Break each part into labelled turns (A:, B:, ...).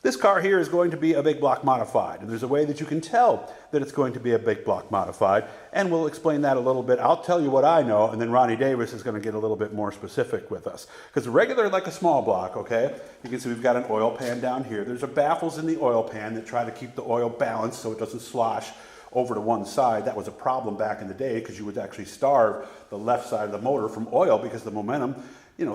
A: This car here is going to be a big block modified, and there's a way that you can tell that it's going to be a big block modified, and we'll explain that a little bit. I'll tell you what I know, and then Ronnie Davis is going to get a little bit more specific with us. Because regular, like a small block, okay, you can see we've got an oil pan down here. There's a baffles in the oil pan that try to keep the oil balanced so it doesn't slosh over to one side. That was a problem back in the day because you would actually starve the left side of the motor from oil because the momentum,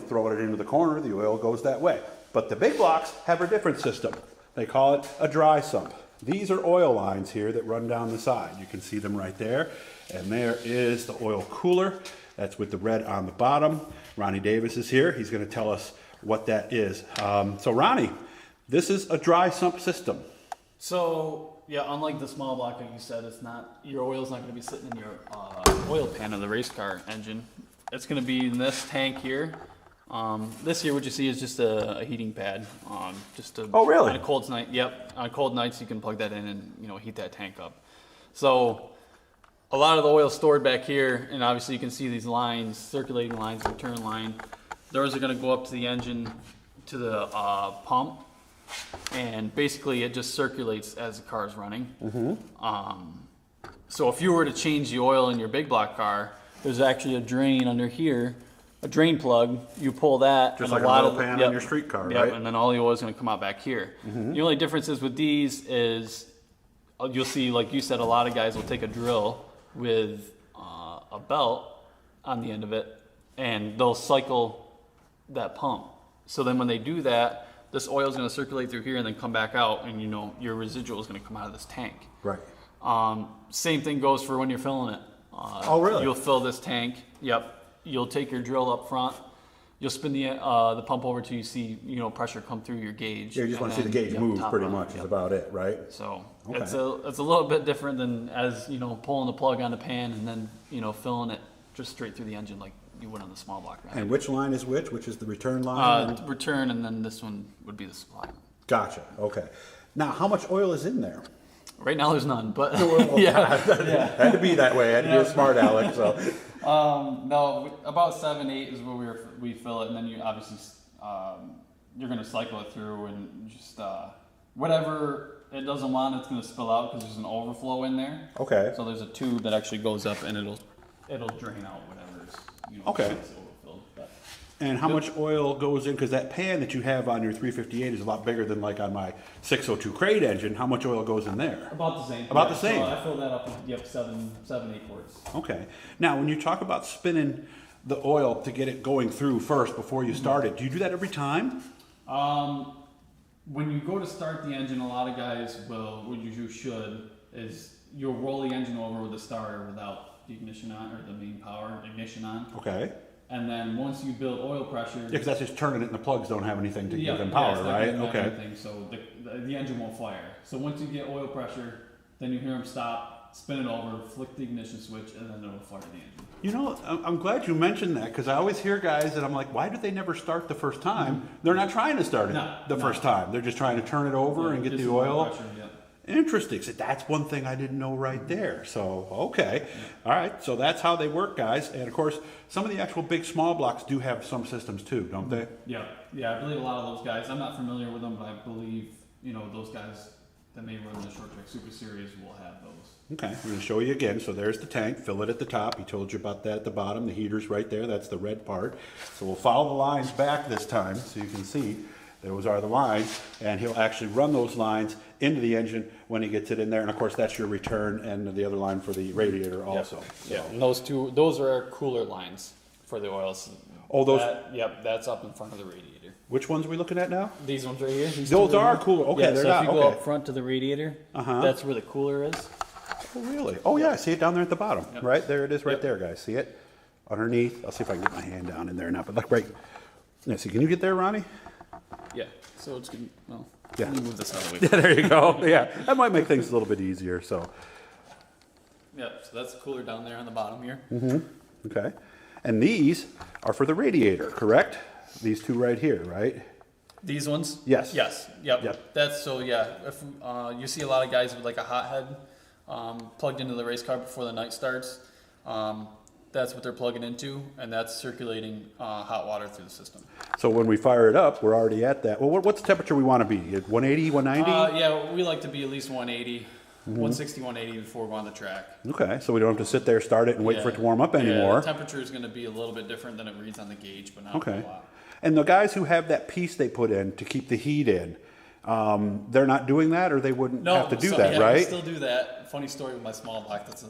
A: throwing it into the corner, the oil goes that way. But the big blocks have a different system. They call it a dry sump. These are oil lines here that run down the side. You can see them right there. And there is the oil cooler. That's with the red on the bottom. Ronnie Davis is here. He's going to tell us what that is. So Ronnie, this is a dry sump system.
B: So yeah, unlike the small block, like you said, it's not, your oil's not going to be sitting in your oil pan of the race car engine. It's going to be in this tank here. This here, what you see is just a heating pad.
A: Oh, really?
B: On a cold night, yep. On cold nights, you can plug that in and heat that tank up. So a lot of the oil stored back here, and obviously you can see these lines, circulating lines, return line. Those are going to go up to the engine, to the pump, and basically it just circulates as the car is running. So if you were to change the oil in your big block car, there's actually a drain under here. A drain plug, you pull that.
A: Just like an oil pan on your street car, right?
B: And then all the oil is going to come out back here. The only difference is with these is, you'll see, like you said, a lot of guys will take a drill with a belt on the end of it, and they'll cycle that pump. So then when they do that, this oil is going to circulate through here and then come back out, and your residual is going to come out of this tank.
A: Right.
B: Same thing goes for when you're filling it.
A: Oh, really?
B: You'll fill this tank. Yep. You'll take your drill up front. You'll spin the pump over till you see pressure come through your gauge.
A: Yeah, you just want to see the gauge move pretty much. Is about it, right?
B: So it's a little bit different than pulling the plug on the pan and then filling it just straight through the engine like you would on the small block. Right?
A: And which line is which? Which is the return line?
B: Return, and then this one would be the supply.
A: Gotcha. Okay. Now, how much oil is in there?
B: Right now, there's none, but
A: yeah, had to be that way. Had to be a smart aleck. So,
B: no, about 7-8 is where we fill it, and then you obviously you're going to cycle it through, and just whatever it doesn't want, it's going to spill out because there's an overflow in there.
A: Okay.
B: So there's a tube that actually goes up, and it'll drain out whatever's
A: okay.
B: overfilled. But
A: and how much oil goes in? Because that pan that you have on your 358 is a lot bigger than like on my 602 crate engine. How much oil goes in there?
B: About the same.
A: About the same.
B: So I fill that up with 7-8 quarts.
A: Okay. Now, when you talk about spinning the oil to get it going through first before you start it, do you do that every time?
B: When you go to start the engine, a lot of guys will. What you should is you'll roll the engine over with the starter without the ignition on, or the main power ignition on.
A: Okay.
B: And then once you build oil pressure...
A: Yeah, because that's just turning it, and the plugs don't have anything to give them power, right? Okay.
B: Anything, so the engine won't fire. So once you get oil pressure, then you hear them stop, spin it over, flick the ignition switch, and then it'll fire the engine.
A: I'm glad you mentioned that, because I always hear guys that I'm like, why do they never start the first time? They're not trying to start it first time. They're just trying to turn it over and get the oil.
B: Pressure,
A: Interesting. So that's one thing I didn't know right there. So, okay. All right. So that's how they work, guys. And of course, some of the actual big small blocks do have some systems too, don't they?
B: Yeah. Yeah. I believe a lot of those guys, I'm not familiar with them, but I believe, those guys that may run the short track super series will have those.
A: Okay. I'm going to show you again. So there's the tank. Fill it at the top. He told you about that at the bottom. The heater's right there. That's the red part. So we'll follow the lines back this time so you can see. Those are the lines, and he'll actually run those lines into the engine when he gets it in there. And of course, that's your return and the other line for the radiator also.
B: Yep. So. Yeah, and those are our cooler lines for the oils.
A: Oh, those?
B: That's up in front of the radiator.
A: Which ones are we looking at now?
B: These ones right here.
A: Those are cooler. Okay,
B: yeah,
A: they're
B: so
A: not.
B: if you go up front to the radiator, that's where the cooler is.
A: Oh, really? Oh, yeah, I see it down there at the bottom. Yep. Right there it is right there, guys. See it? Underneath. I'll see if I can get my hand down in there now. But look right. Yeah, see, can you get there, Ronnie?
B: Yeah, so it's good. Well,
A: yeah.
B: let me move this out of the way.
A: Yeah, there you go. Yeah, that might make things a little bit easier. So.
B: Yep. So that's the cooler down there on the bottom here.
A: Okay, and these are for the radiator, correct? These two right here, right?
B: These ones?
A: Yes.
B: Yes. Yep. That's so. Yeah. If you see a lot of guys with like a hot head plugged into the race car before the night starts. That's what they're plugging into, and that's circulating hot water through the system.
A: So when we fire it up, we're already at that. Well, what's the temperature we want to be? At 180, 190?
B: Yeah, we like to be at least 180, 160, 180 before we go on the track.
A: Okay, so we don't have to sit there, start it, and wait for it to warm up anymore.
B: Yeah, the temperature is going to be a little bit different than it reads on the gauge, but not a whole lot.
A: And the guys who have that piece they put in to keep the heat in, they're not doing that, or they wouldn't have to do that, right?
B: We still do that. Funny story with my small block. That's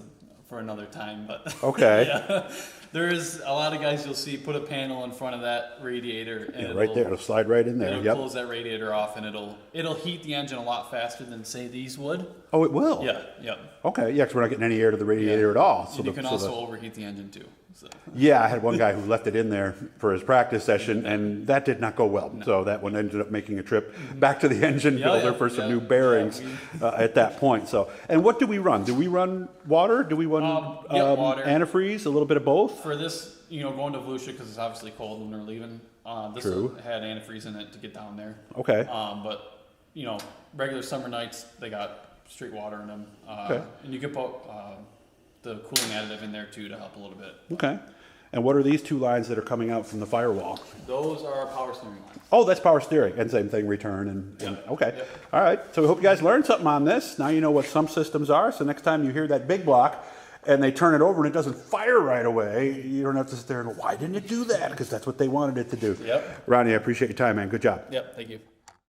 B: for another time, but
A: okay.
B: Yeah. There is a lot of guys you'll see put a panel in front of that radiator, and
A: right there, it'll slide right in there.
B: It'll close that radiator off, and it'll heat the engine a lot faster than say these would.
A: Oh, it will.
B: Yeah, yeah.
A: Okay, yeah, because we're not getting any air to the radiator at all.
B: So you can also overheat the engine too. So.
A: Yeah, I had one guy who left it in there for his practice session, and that did not go well. No. So that one ended up making a trip back to the engine builder for some new bearings at that point. So, and what do we run? Do we run water? Do we run
B: water,
A: antifreeze? A little bit of both.
B: For this, going to Volusia because it's obviously cold when they're leaving. This one had antifreeze in it to get down there.
A: Okay.
B: But regular summer nights they got straight water in them. And you can put the cooling additive in there too to help a little bit.
A: Okay. And what are these two lines that are coming out from the firewall?
B: Those are power steering lines.
A: Oh, that's power steering. And same thing, return. And okay. Yep. All right. So we hope you guys learned something on this. Now you know what sump systems are. So next time you hear that big block and they turn it over and it doesn't fire right away, you don't have to sit there and go, why didn't it do that? Because that's what they wanted it to do.
B: Yep.
A: Ronnie, I appreciate your time, man. Good job.
B: Yep. Thank you.